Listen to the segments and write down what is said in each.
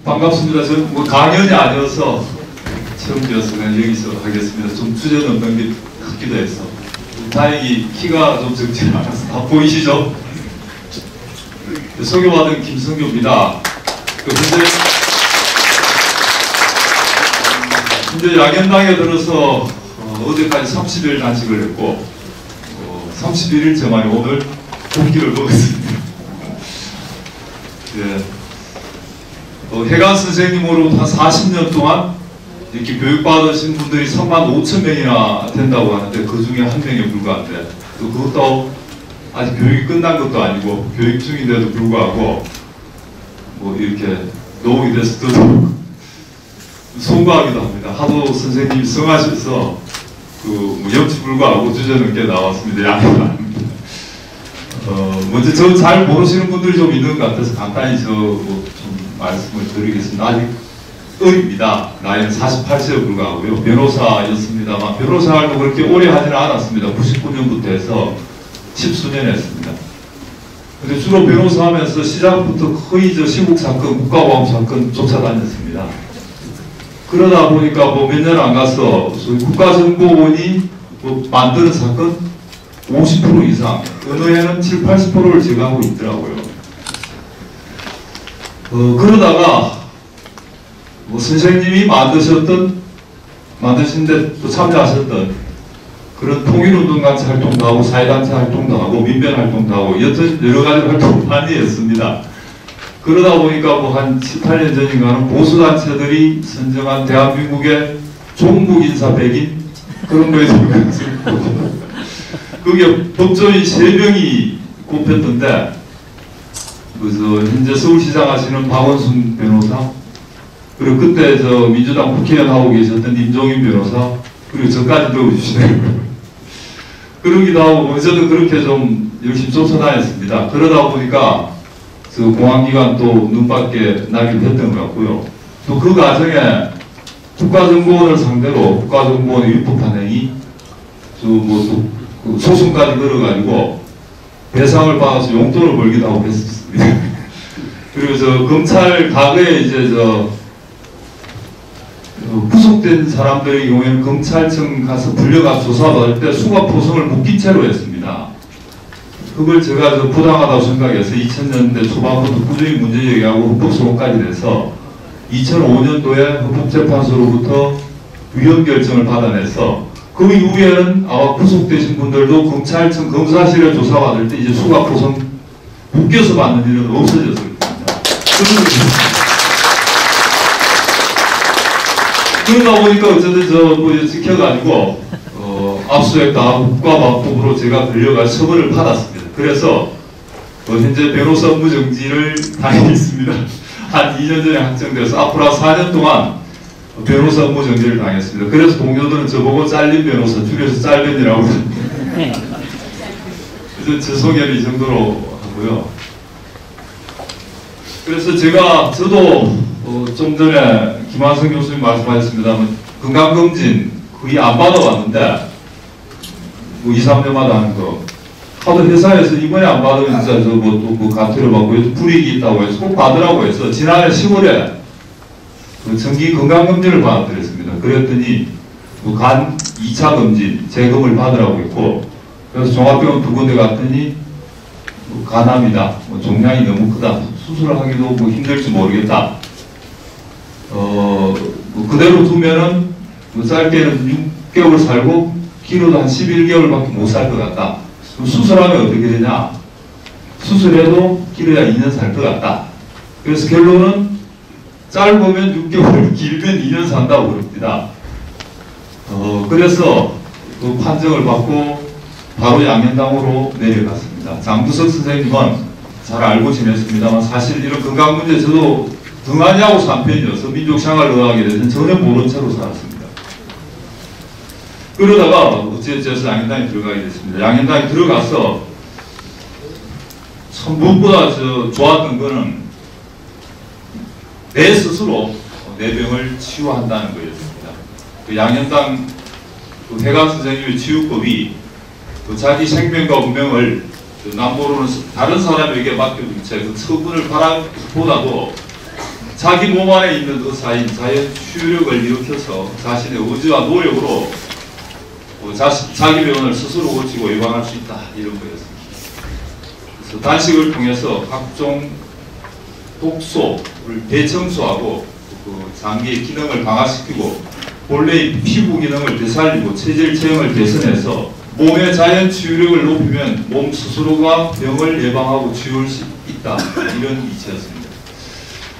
반갑습니다. 저는 뭐 강연이 아니어서 처음이어서 그냥 여기서 하겠습니다. 좀 주저넘는 게 크기도 해서. 다행히 키가 좀 적지 않아서 다 보이시죠? 소개받은 김성규입니다. 현재 양현당에 들어서 어제까지 30일 단식을 했고 31일째 만에 오늘 공기를 먹었습니다. 예. 해관 선생님으로 한 40년 동안 이렇게 교육받으신 분들이 35,000명이나 된다고 하는데 그 중에 한 명에 불과한데 또 그것도 아직 교육이 끝난 것도 아니고 교육 중인데도 불구하고 뭐 이렇게 노동이 돼서 또 송구하기도 합니다. 하도 선생님이 성하셔서 뭐 염치불구하고 주저넘게 나왔습니다. 양해가 합니다. 먼저 저 잘 모르시는 분들이 좀 있는 것 같아서 간단히 좀 말씀을 드리겠습니다. 아직 어립니다. 나이는 48세에 불과하고요. 변호사였습니다만 변호사 활동 그렇게 오래 하지는 않았습니다. 99년부터 해서 10수년 했습니다. 근데 주로 변호사 하면서 시작부터 거의 시국 사건, 국가보안 사건 쫓아다녔습니다. 그러다 보니까 뭐 몇 년 안 가서 국가정보원이 뭐 만드는 사건 50% 이상, 어느 해는 7, 80%를 제거하고 있더라고요. 그러다가 뭐 선생님이 만드신데 또 참여하셨던 그런 통일운동단체 활동도 하고 사회단체 활동도 하고 민변 활동도 하고 여튼 여러가지 활동을 많이 했습니다. 그러다 보니까 뭐 한 7, 8년 전인가는 보수단체들이 선정한 대한민국의 종북 인사 100인 그런 거에 들어갔습니다. 그게 법조인 3명이 꼽혔던데 그래서 현재 서울시장 하시는 박원순 변호사 그리고 그때 민주당 국회의원 하고 계셨던 임종인 변호사 그리고 저까지 넣어주시네요. 그러기도 하고 어쨌든 그렇게 좀 열심히 쫓아다녔습니다. 그러다 보니까 공안기관 또 눈밖에 나기도 했던 것 같고요. 또 그 과정에 국가정보원을 상대로 국가정보원의 위법한 행위 또 소송까지 걸어가지고 배상을 받아서 용돈을 벌기도 하고 했었습니다. 그리고 검찰 과거에 구속된 사람들의 경우에는 검찰청 가서 불려가서 조사받을 때 수갑포성을 묶인 채로 했습니다. 그걸 제가 부당하다고 생각해서 2000년대 초반부터 꾸준히 문제제기하고 헌법소송까지 돼서 2005년도에 헌법재판소로부터 위헌 결정을 받아내서 그 이후에는 아마 구속되신 분들도 검찰청 검사실에 조사받을 때 이제 수갑포성 묶여서 받는 일은 없어졌을 겁니다. 그러다 보니까 어쨌든 지켜가지고 압수수색 당하고 국가보안법으로 제가 걸려가 처벌을 받았습니다. 그래서 현재 변호사 업무 정지를 당해 있습니다. 한 2년 전에 확정돼서 앞으로 한 4년 동안 변호사 업무 정지를 당했습니다. 그래서 동료들은 저보고 잘린 변호사, 줄여서 짤변이라고 그래서 제 소개를 이 정도로 하고요. 그래서 저도 좀 전에 김한성 교수님 말씀하셨습니다만 건강검진 거의 안 받아왔는데 뭐 2, 3년마다 하는 거 하도 회사에서 이번에 안 받으면 진짜 또 가태료 받고 불이익이 있다고 해서 꼭 받으라고 해서 지난해 10월에 정기 건강검진을 받아드렸습니다. 그랬더니 간 2차 검진 재검을 받으라고 했고 그래서 종합병원 2군데 갔더니 간암이다. 종양이 너무 크다. 수술을 하기도 힘들지 모르겠다. 그대로 두면은 짧게는 6개월 살고 길어도 한 11개월밖에 못 살 것 같다. 수술하면 어떻게 되냐? 수술해도 길어야 2년 살 것 같다. 그래서 결론은 짧으면 6개월, 길면 2년 산다고 그럽니다. 그래서 그 판정을 받고 바로 양현당으로 내려갔습니다. 장두석 선생님은 잘 알고 지냈습니다만 사실 이런 건강 문제 저도 등하냐고 3편이어서 민족생활을 하게 돼서 전혀 모른 채로 살았습니다. 그러다가 어찌어찌해서 양현당에 들어가게 됐습니다. 양현당에 들어가서 참 무엇보다 좋았던 거는 내 스스로 내 병을 치유한다는 거였습니다. 그 양현당 그 해관 선생님의 치유법이 그 자기 생명과 운명을 그 남모르는 다른 사람에게 맡겨둔 채 그 처분을 바라보다도 자기 몸 안에 있는 의사인 자연 추력을 일으켜서 자신의 의지와 노력으로 자기 병원을 스스로 고치고 예방할 수 있다, 이런 거였습니다. 그래서 단식을 통해서 각종 독소를 대청소하고 그 장기의 기능을 강화시키고 본래의 피부 기능을 되살리고 체질 체형을 개선해서 몸의 자연 치유력을 높이면 몸 스스로가 병을 예방하고 치유할 수 있다, 이런 이치였습니다.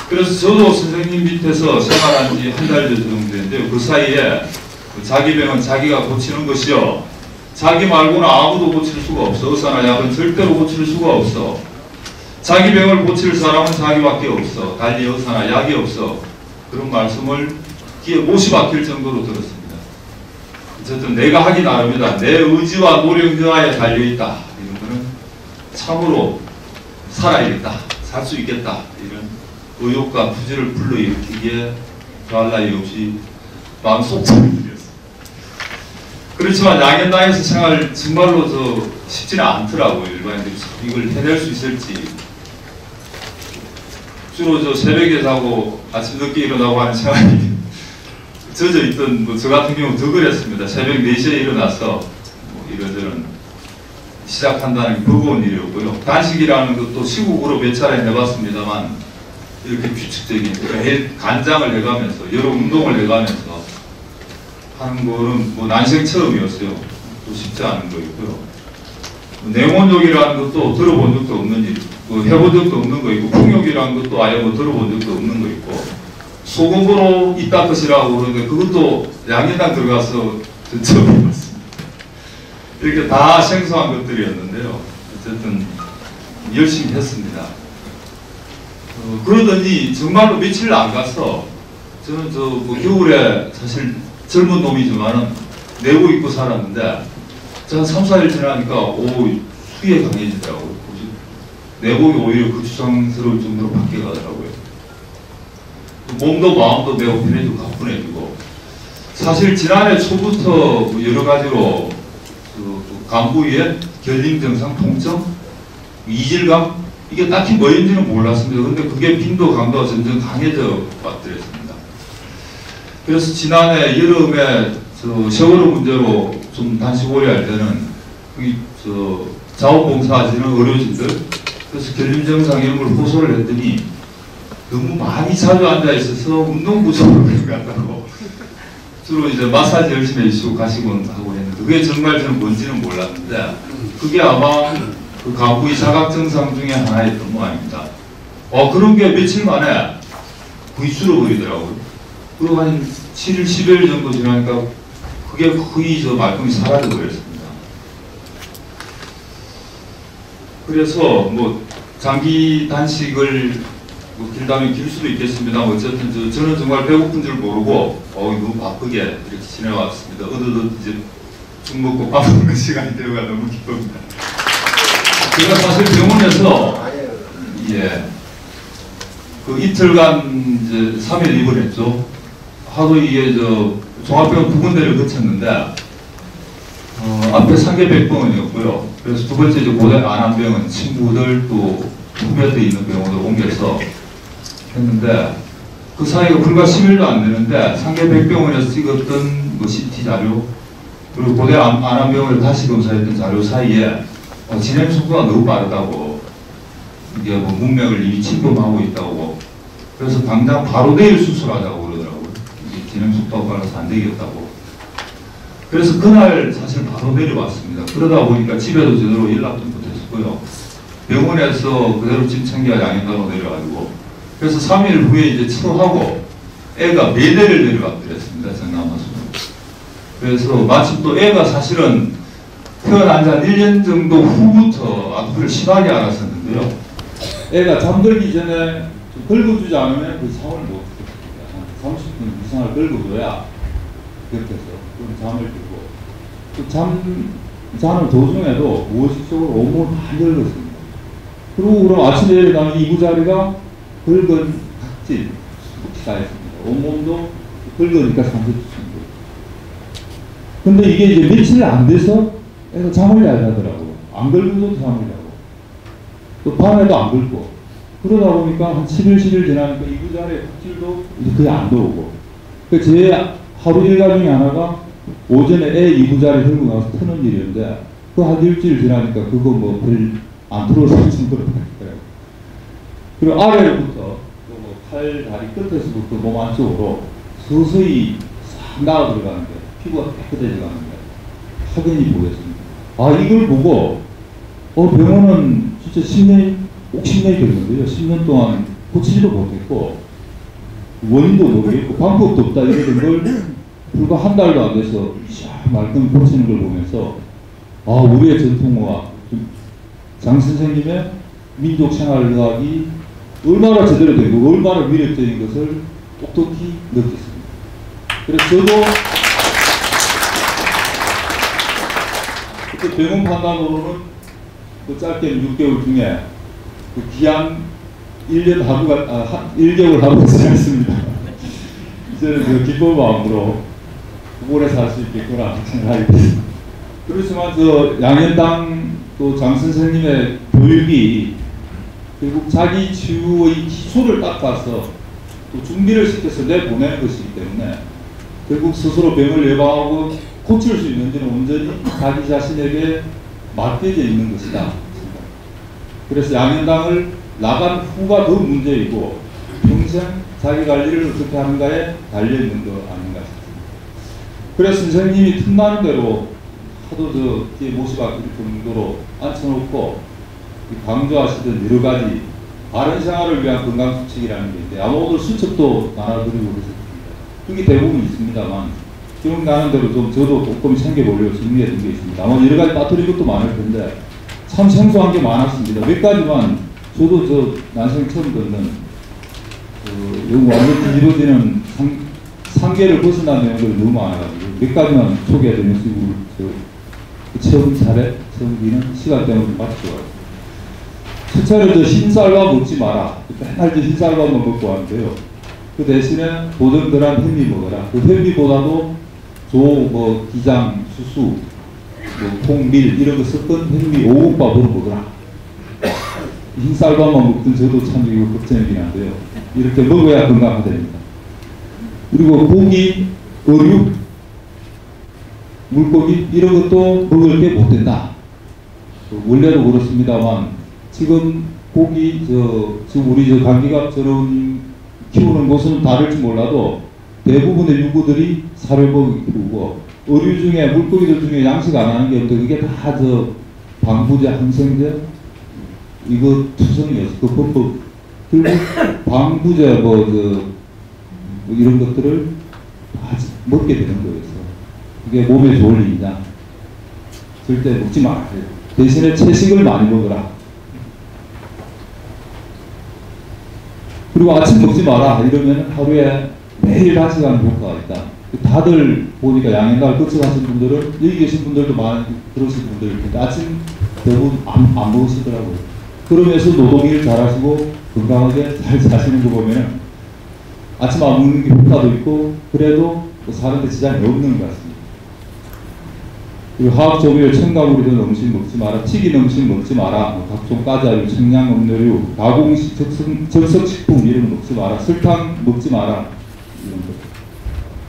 그래서 저도 선생님 밑에서 생활한 지 한 달 정도 됐는데 그 사이에 자기 병은 자기가 고치는 것이요, 자기 말고는 아무도 고칠 수가 없어. 의사나 약은 절대로 고칠 수가 없어. 자기 병을 고칠 사람은 자기밖에 없어. 달리 의사나 약이 없어. 그런 말씀을 귀에 못이 박힐 정도로 들었습니다. 어쨌든 내가 하기 나름이다. 내 의지와 노력 여하에 달려있다. 이런 거는 참으로 살아야겠다. 살 수 있겠다. 이런 의욕과 부지를 불러일으키기에 더할 나위 없이 마음속으로 드렸습니다. 그렇지만 양현당에서 생활 정말로 쉽지는 않더라고요. 일반인들이 이걸 해낼 수 있을지. 주로 새벽에 자고 아침 늦게 일어나고 하는 생활이 젖어 있던 저 같은 경우 더 그랬습니다. 새벽 4시에 일어나서 이런저런 시작한다는 게 버거운 일이었고요. 단식이라는 것도 시국으로 몇 차례 해봤습니다만 이렇게 규칙적인, 그러니까 간장을 해가면서 여러 운동을 해가면서 하는 거는 난생 처음이었어요. 또 쉽지 않은 거였고요. 냉온욕이라는 것도 들어본 적도 없는 일, 해본 적도 없는 거 있고, 풍욕이라는 것도 아예 들어본 적도 없는 거 있고, 소금으로 입 닦으시라고 그러는데 그것도 양인당 들어가서 처음 해봤습니다. 이렇게 다 생소한 것들이었는데요. 어쨌든 열심히 했습니다. 그러더니 정말로 며칠 안 가서 저는 겨울에 사실 젊은 놈이지만은 내복 입고 살았는데 한 3, 4일 지나니까 수위에 강해지더라고요. 내복이 오히려 거추장스러울 정도로 바뀌어가더라고요. 몸도 마음도 매우 편해지고 가뿐해지고, 사실 지난해 초부터 여러 가지로 간 부위에 결림 증상, 통증, 이질감, 이게 딱히 뭐인지는 몰랐습니다. 근데 그게 빈도 강도가 점점 강해져 왔더랬습니다. 그래서 지난해 여름에 세월호 문제로 좀 단식 오래 할 때는 자원봉사하시는 의료진들, 그래서 결림 증상 이런 걸 호소를 했더니 너무 많이 자주 앉아있어서 운동 부족으로 그런 것 같다고 주로 이제 마사지 열심히 해주시고 가시곤 하고 했는데, 그게 정말 저는 뭔지는 몰랐는데 그게 아마 그 간부의 자각 증상 중에 하나였던 모양입니다. 그런 게 며칠 만에 거의 줄어버리더라고요. 그리고 한 7일, 10일 정도 지나니까 그게 거의 말끔히 사라져버렸습니다. 그래서 장기 단식을 길다면 길 수도 있겠습니다. 어쨌든 저는 정말 배고픈 줄 모르고 너무 바쁘게 이렇게 지내왔습니다. 어느덧 이제 죽 먹고 밥 먹는 시간이 되어가 너무 기쁩니다. 제가 사실 병원에서 그 이틀간 이제 3일 입원했죠. 하도 이게 종합병원 두 군데를 거쳤는데 앞에 상계백병원이었고요. 그래서 두 번째 고대 안암병원 친구들 또 후배들 있는 병원으로 옮겨서 했는데 그 사이가 불과 10일도 안 되는데 상계백병원에서 찍었던 CT 자료 그리고 고대 안암병원을 다시 검사했던 자료 사이에 진행 속도가 너무 빠르다고, 이게 문맥을 이미 침범하고 있다고, 그래서 당장 바로 내일 수술하자고 그러더라고요. 이게 진행 속도가 빨라서 안 되겠다고. 그래서 그날 사실 바로 내려왔습니다. 그러다 보니까 집에도 제대로 연락도 못했었고요. 병원에서 그대로 짐 챙겨 양현당으로 내려가지고, 그래서 3일 후에 이제 치료하고 애가 매대를 내려왔더랬습니다. 전남아서. 그래서 마침 또 애가 사실은 태어난 지 한 1년 정도 후부터 아프기를 심하게 알았었는데요. 애가 잠들기 전에 긁어주지 않으면 그 잠을 못 들었습니다. 30분 이상을 긁어줘야 곁에서 잠을 들고, 자는 도중에도 무의식적으로 온몸을 많이 긁었습니다. 그리고 그럼 아침에 일어나면 이부자리가 긁은 각질 기사였습니다. 온몸도 긁으니까 30분. 근데 이게 이제 며칠 안 돼서 그래서 잠을 잘 자더라고요. 안 걸고도 잠을 자고 또 밤에도 안 걸고 그러다 보니까 한 7일 지나니까 이부자리 흑질도 이제 거의 안 들어오고 제 하루 일과 중에 하나가 오전에 애 이부자리 들고 나서 트는 일이었는데 그 한 일주일 지나니까 그거 뭐 별 안 들어올 정도로 됐더라고요. 그리고 아래로부터 뭐 팔, 다리 끝에서부터 몸 안쪽으로 서서히 싹 나와 들어가는데 피부가 깨끗해져 가는데 확연히 보였습니다. 아, 이걸 보고 병원은 진짜 10년, 50년이 됐는데요. 10년 동안 고치지도 못했고 원인도 모르겠고 방법도 없다 이러던 걸 불과 한 달도 안 돼서 말끔 고치는 걸 보면서 우리의 전통의학, 장 선생님의 민족생활의학이 얼마나 제대로 되고 얼마나 위력적인 것을 똑똑히 느꼈습니다. 그래서 저도 그때 병원 판단으로는 그 짧게는 6개월 중에 그 기한 1개월 하고 지났습니다. 이제는 그 기쁜 마음으로 오래 살 수 있겠구나 생각하게 됐습니다. 그렇지만 저 양현당 또 장 선생님의 교육이 결국 자기 치유의 기초를 닦아서 또 준비를 시켜서 내보내는 것이기 때문에 결국 스스로 병을 예방하고 고칠 수 있는지는 온전히 자기 자신에게 맡겨져 있는 것이다. 그래서 양현당을 나간 후가 더 문제이고 평생 자기 관리를 어떻게 하는가에 달려있는 거 아닌가 싶습니다. 그래서 선생님이 틈나는 대로 하도 저 뒤에 모시박힐 정도로 앉혀놓고 강조하시던 여러 가지 바른 생활을 위한 건강수칙이라는 게 있는데 오늘 수첩도 나눠드리고 그랬습니다. 그게 대부분 있습니다만 기억나는 대로 좀 저도 꼼꼼히 챙겨보려고 정리해둔 게 있습니다. 아마 여러 가지 빠뜨린 것도 많을 텐데 참 생소한 게 많았습니다. 몇 가지만 저도 저 난생 처음 듣는 영어 완전 뒤집어지는 상계를 벗어난 내용들이 너무 많아가지고 몇 가지만 소개해드리면 처음 사례, 처음 기는 시간 때문에 맞죠. 첫째로 저 흰쌀밥 먹지 마라. 맨날 저 흰쌀밥만 먹고 하는데요. 그 대신에 보든들한 현미 먹어라. 그 현미보다도 뭐 기장, 수수, 뭐 콩, 밀 이런 거 섞은 현미 오곡밥으로 먹어라. 흰쌀밥만 먹든 저도 참 이거 걱정이긴 한데요. 이렇게 먹어야 건강하답니다. 그리고 고기, 어류, 물고기 이런 것도 먹을 게 못 된다. 원래도 그렇습니다만 지금 고기 지금 우리 저 감기갑처럼 키우는 곳은 다를지 몰라도 대부분의 유구들이 사료먹이 키우고 어류 중에 물고기들 중에 양식 안 하는 게 없는데 그게 다 저 방부제, 항생제 이거 투성이었어. 그 법법 결국 방부제 뭐 이런 것들을 다 먹게 되는 거였어. 이게 몸에 좋을 일이냐? 절대 먹지 말아요. 대신에 채식을 많이 먹어라. 그리고 아침 먹지 마라 이러면 하루에 매일 1시간 효과가 있다. 다들 보니까 양행가를 거쳐가신 분들은 여기 계신 분들도 많이 들으신 분들일 텐데 아침 대부분 안 먹으시더라고요. 그러면서 노동일 잘하시고 건강하게 잘 사시는 거 보면 아침 안 먹는 게 효과도 있고 그래도 사는데 지장이 없는 것 같습니다. 그리고 화학조미료, 첨가물이 든 음식 먹지 마라, 튀긴 음식 먹지 마라, 각종 과자류, 청량 음료류, 가공식, 적석식품 이런 거 먹지 마라, 설탕 먹지 마라 이런 거.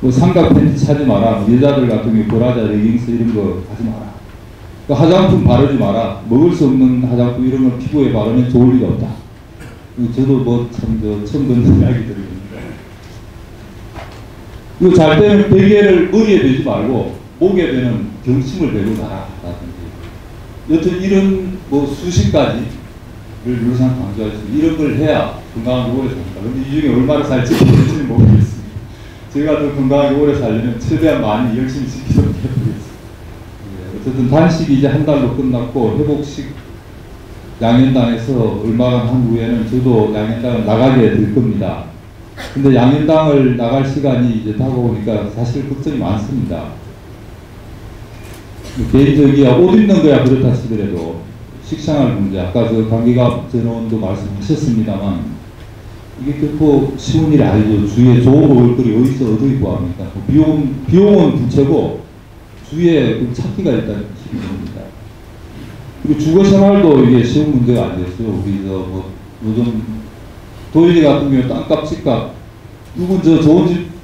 뭐 삼각 팬티 차지 마라, 여자들 같은 경우 브라자, 레깅스 이런 거 하지 마라. 화장품 바르지 마라, 먹을 수 없는 화장품 이런 걸 피부에 바르면 좋을 리가 없다. 저도 뭐 참 처음 듣는 이야기들입니다. 그리고 잘 때는 베개를 머리에 대지 말고 목에 대는 경심을 대고 자라 라든지 여튼 이런 뭐 수십 가지를 늘상 강조하셨습니다. 이런 걸 해야 건강하게 오래 삽니다. 그런데 이 중에 얼마나 살지 모르겠지는 모르겠습니다. 제가 더 건강하게 오래 살려면 최대한 많이 열심히 지키도록 해보겠습니다. 어쨌든 단식이 이제 한 달로 끝났고 회복식 양현당에서 얼마 한 후에는 저도 양현당을 나가게 될 겁니다. 근데 양현당을 나갈 시간이 이제 다가오니까 사실 걱정이 많습니다. 개인적이야 옷 입는 거야 그렇다 치더라도 식생활 문제 아까 저 감기갑 전원도 말씀하셨습니다만 이게 결코 쉬운 일이 아니죠. 주위에 좋은 먹을거리 어디서 얻어 입고 합니까? 비용은 부채고 주위에 그 찾기가 일단 힘이 듭니다. 그리고 주거 생활도 이게 쉬운 문제가 아니었어요. 우리 뭐 요즘 도일이 같은 경우 땅값, 집값, 누군 좋은 집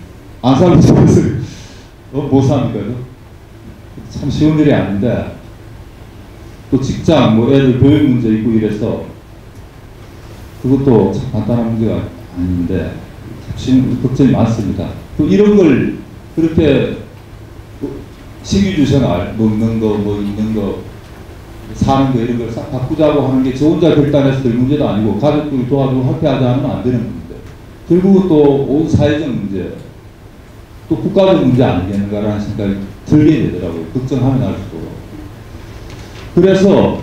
안 살고 싶어서 못 삽니까? 참 쉬운 일이 아닌데, 또 직장, 뭐 애들 교육 문제 있고 이래서 그것도 참 간단한 문제가 아닌데 걱정이 많습니다. 또 이런 걸 그렇게 식유주 생활, 먹는 거, 뭐 있는 거, 사는 거 이런 걸 싹 바꾸자고 하는 게 저 혼자 결단해서 될 문제도 아니고 가족들이 도와주고 협회하자 하면 안 되는 문제. 결국은 또 온 사회적 문제, 또 국가적 문제 아니겠는가라는 생각이 들게 되더라고요. 걱정하면 할수록. 그래서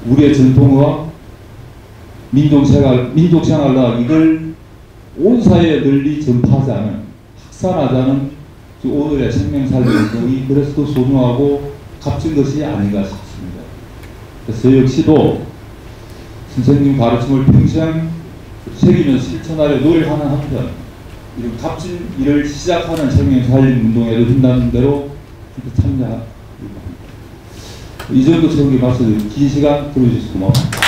우리의 전통과 민족생활과 이걸 온 사회에 널리 전파하자는, 확산하자는 오늘의 생명살리운동이 그래서 더 소중하고 값진 것이 아닌가 싶습니다. 그래서 저 역시도 선생님 가르침을 평생 새기면서 실천하려 노력하는 한편 이런 값진 일을 시작하는 생명살림 운동에도 힘나는 대로 참여하고 이 정도 설교 말씀 긴 시간 들어주셔서 고맙습니다.